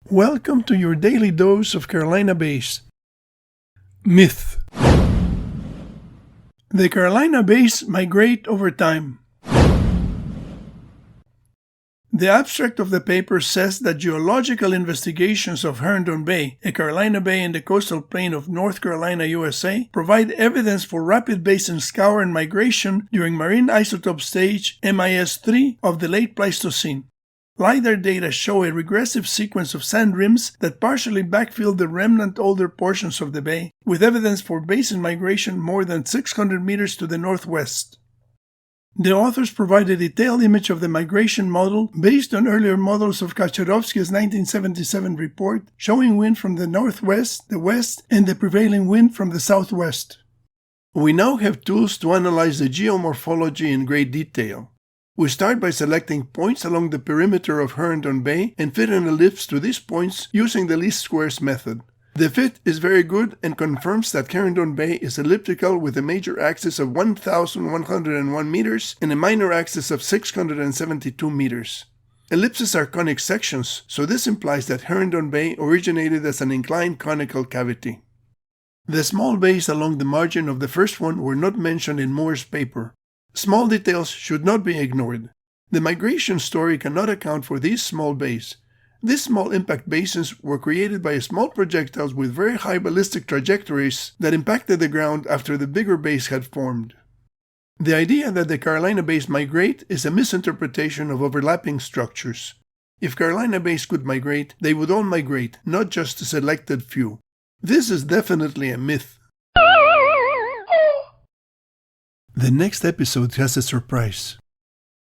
Welcome to your daily dose of Carolina Bays. Myth. The Carolina Bays migrate over time. The abstract of the paper says that geological investigations of Herndon Bay, a Carolina bay in the coastal plain of North Carolina, USA, provide evidence for rapid basin scour and migration during marine isotope stage MIS-3 of the late Pleistocene. LiDAR data show a regressive sequence of sand rims that partially backfill the remnant older portions of the bay, with evidence for basin migration more than 600 meters to the northwest. The authors provide a detailed image of the migration model based on earlier models of Kaczorowski's 1977 report, showing wind from the northwest, the west, and the prevailing wind from the southwest. We now have tools to analyze the geomorphology in great detail. We start by selecting points along the perimeter of Herndon Bay and fit an ellipse to these points using the least squares method. The fit is very good and confirms that Herndon Bay is elliptical with a major axis of 1,101 meters and a minor axis of 672 meters. Ellipses are conic sections, so this implies that Herndon Bay originated as an inclined conical cavity. The small bays along the margin of the first one were not mentioned in Moore's paper. Small details should not be ignored. The migration story cannot account for these small bays. These small impact basins were created by small projectiles with very high ballistic trajectories that impacted the ground after the bigger bays had formed. The idea that the Carolina bays migrate is a misinterpretation of overlapping structures. If Carolina bays could migrate, they would all migrate, not just a selected few. This is definitely a myth. The next episode has a surprise.